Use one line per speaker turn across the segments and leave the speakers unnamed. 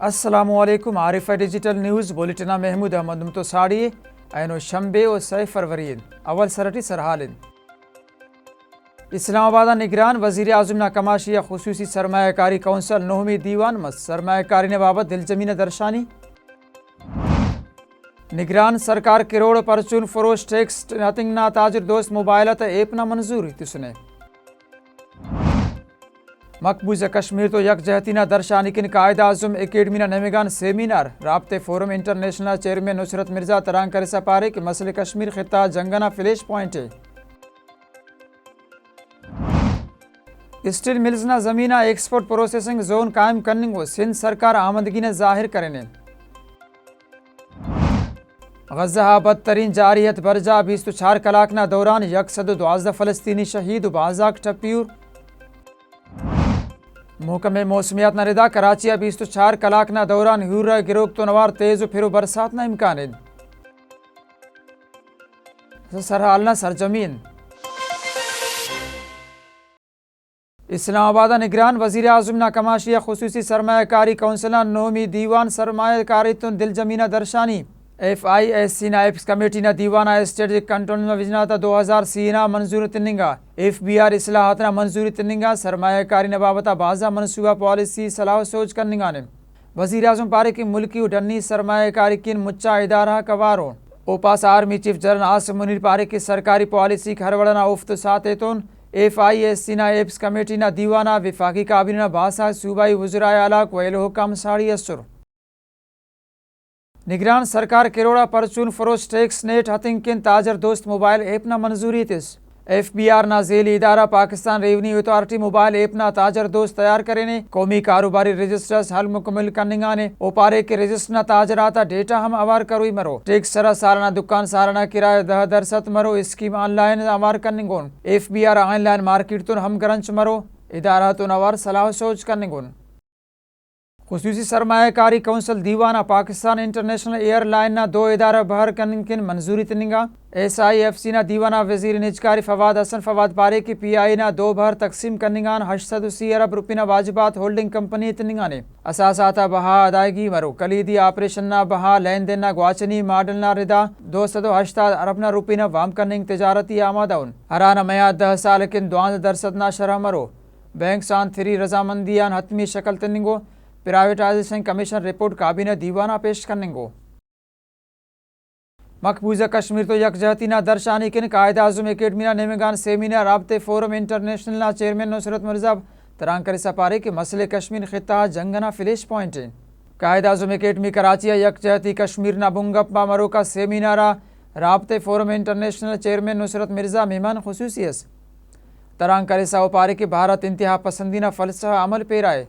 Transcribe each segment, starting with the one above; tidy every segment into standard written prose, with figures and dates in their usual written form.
السلام علیکم Arifa digital news بولیٹنا Mahmood Ahmad نمتو sari اینو شنبے و 6 فروری اول سرٹی سرحالن اسلام آباد نگران وزیر اعظم نا کماشیا خصوصی سرمایہ کاری کونسل نومی دیوان مس سرمایہ کاری نے بابت دل جمین درشانی نگران سرکار کروڑ پرچون فروش ٹیکس نتنگ نا تاجر دوست موبائلت ایپ نا منظوری تسنے مقبوضہ کشمیر تو یک جہتی نہ درشانی کن قائد اعظم اکیڈمی نہ نمیگان سیمینار رابطے فورم انٹرنیشنل چیئرمین نصرت مرزا تران کرے سپارے کہ مسئلہ کشمیر خطہ جنگنا فلیش پوائنٹ ہے اسٹیل ملز نہ زمینہ ایکسپورٹ پروسیسنگ زون قائم کرنے کو سندھ سرکار آمدگی نے ظاہر کرنے غزہ بدترین جاریت برجا 24 کلاک نہ دوران 112 فلسطینی شہید و بازاک ٹپیور محکمہ موسمیات نہ ردا کراچی 24 کلاک نہ دوران ہورا گروک تو نوار تیز و پھرو برسات نہ امکان سرحال نہ سرزمین اسلام آباد نگران وزیر اعظم نا کماشیا خصوصی سرمایہ کاری کونسل نومی دیوان سرمایہ کاری تن دل جمینہ درشانی ایف آئی ایس سی نا ایپس کمیٹی نا دیوانہ اسٹریٹجک کنٹرول وجناتا 2030 نا منظور تننگا ایف بی آر اصلاحات نا منظوری تننگا سرمایہ کاری نبابتا بازا منصوبہ پالیسی صلاح سوچ کرنگا نے وزیر اعظم پارے کی ملکی ڈنی سرمایہ کاری کن مچا ادارہ کوارو اوپاس army chief general Asim Munir پارے کی سرکاری پالیسی کھروڑنا افت ساتیتون ایف آئی ایس سی نا ایپس کمیٹی نا دیوانہ وفاقی کابینہ باسا صوبائی وزرائے اعلیٰ کوئلو حکام ساڑی اسر نگران سرکار کروڑا پرچون فروش ٹیکس نیٹ ہتنگ کن تاجر دوست موبائل ایپ نا منظوری تس ایف بی آر نا ذیلی ادارہ Pakistan revenue authority mobile app نا تاجر دوست تیار کرنے قومی کاروباری رجسٹرز حل مکمل کرنگانے اوپارے کے رجسٹر نا تاجراتا ڈیٹا ہم اوار کروئی مرو ٹیکس سرا سالانہ دکان سالانہ کرایہ 10% مرو اسکیم آن لائن اوار کرنگون F B R online market تن ہم گرنچ مرو ادارہ تن اوار صلاح سوچ کرنگون خصوصی سرمایہ کاری کونسل دیوانہ پاکستان انٹرنیشنل ایئر لائن نا 2 ادارہ بہر کرنے کن منظوری تنگا ایس آئی ایف سی نا دیوانہ وزیر نجکاری فواد حسن فواد پارے کی پی آئی نا 2 بہر تقسیم کرنگان 880 ارب روپے نا واجبات ہولڈنگ کمپنی تنگا نے اساساتا بہا ادائیگی مرو کلیدی آپریشن نا بہا لین دین نا گواچنی ماڈل نا ردا 280 ارب نا روپے نا وام کرنگ تجارتی آمادون ہرانہ میاد 10 سال کن 2% نا شرح مرو بینک سان 3 رضامندیان حتمی شکل تنگو پرائیویٹائزیشن کمیشن رپورٹ کابینہ دیوانہ پیش کرنے کو مقبوضہ کشمیر تو یک جہتی نہ درشانی کن قائد اعظم اکیڈمی نا نمیگان سیمینار رابطے فورم انٹرنیشنل نا چیئرمین نصرت مرزا تران کرے سپارے کہ مسئلہ کشمیر خطہ جنگنا فلیش پوائنٹ ہے قائد اعظم اکیڈمی کراچی یک جہتی کشمیر نا بنگپ مامرو کا سیمینارا رابطے فورم انٹرنیشنل چیئرمین نصرت مرزا مہمان خصوصیت تران کرے سا پارے کہ بھارت انتہا پسندی نا فلسفہ عمل پیرائے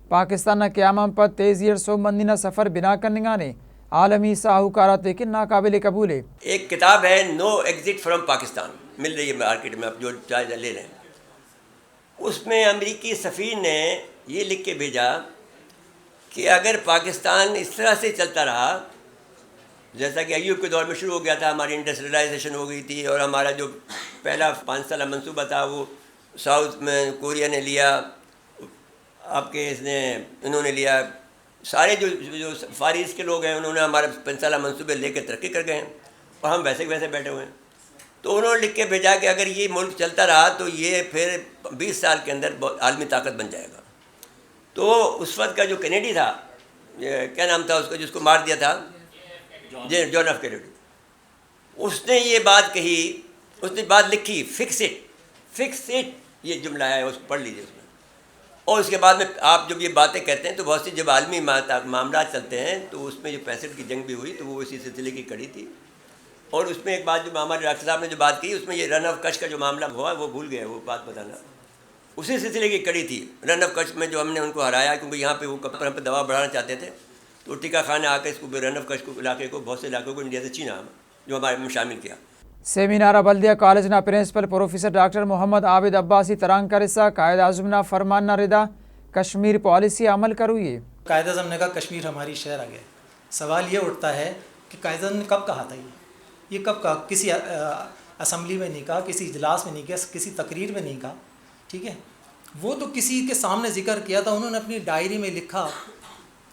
پاکستان نہ قیام پر تیزی سو مندی نہ سفر بنا کرنے نے عالمی ساہوکارات لیکن ناقابل قبول ہے
ایک کتاب ہے نو ایگزٹ فرام پاکستان مل رہی ہے مارکیٹ میں، آپ جو چاہے لے لیں. اس میں امریکی سفیر نے یہ لکھ کے بھیجا کہ اگر پاکستان اس طرح سے چلتا رہا جیسا کہ ایوب کے دور میں شروع ہو گیا تھا، ہماری انڈسٹریلائزیشن ہو گئی تھی اور ہمارا جو پہلا 5 سالہ منصوبہ تھا وہ ساؤتھ میں کوریا نے لیا، آپ کے انہوں نے لیا، سارے جو فار ایسٹ کے لوگ ہیں انہوں نے ہمارے 5 سالہ منصوبے لے کے ترقی کر گئے ہیں اور ہم ویسے بیٹھے ہوئے ہیں. تو انہوں نے لکھ کے بھیجا کہ اگر یہ ملک چلتا رہا تو یہ پھر 20 سال کے اندر عالمی طاقت بن جائے گا. تو اس وقت کا جو کینیڈی تھا، کیا نام تھا اس کا جس کو مار دیا تھا، جان ایف کینیڈی، اس نے یہ بات کہی، اس نے بات لکھی فکس اٹ، یہ جملہ ہے، اس کو پڑھ لیجیے اس میں. اور اس کے بعد میں آپ جب یہ باتیں کہتے ہیں تو بہت سی جب عالمی معاملات چلتے ہیں تو اس میں جو 65 کی جنگ بھی ہوئی تو وہ اسی سلسلے کی کڑی تھی. اور اس میں ایک بات جو ہمارے ڈاکٹر صاحب نے جو بات کی اس میں یہ رن آف کچھ کا جو معاملہ ہوا وہ بھول گئے، وہ بات بتانا اسی سلسلے کی کڑی تھی. رن آف کچھ میں جو ہم نے ان کو ہرایا کیونکہ یہاں پہ وہ کپڑے پہ دباؤ بڑھانا چاہتے تھے تو ٹیکا خان نے آ کے اس کو رن آف کچھ کو علاقے کو بہت سے علاقوں کو انڈیا سے چینا جو ہمارے میں شامل کیا.
سیمینارہ بلدیہ کالج نا پرنسپل پروفیسر ڈاکٹر محمد عابد عباسی تران کرسا قائد اعظم نا فرمان نا ردا کشمیر پالیسی عمل کروئیے.
قائد اعظم نے کہا کشمیر ہماری شہر آ گیا. سوال یہ اٹھتا ہے کہ قائد اعظم نے کب کہا تھا یہ کب کہا؟ کسی اسمبلی میں نہیں کہا، کسی اجلاس میں نہیں کہا، کسی تقریر میں نہیں کہا، ٹھیک ہے. وہ تو کسی کے سامنے ذکر کیا تھا، انہوں نے اپنی ڈائری میں لکھا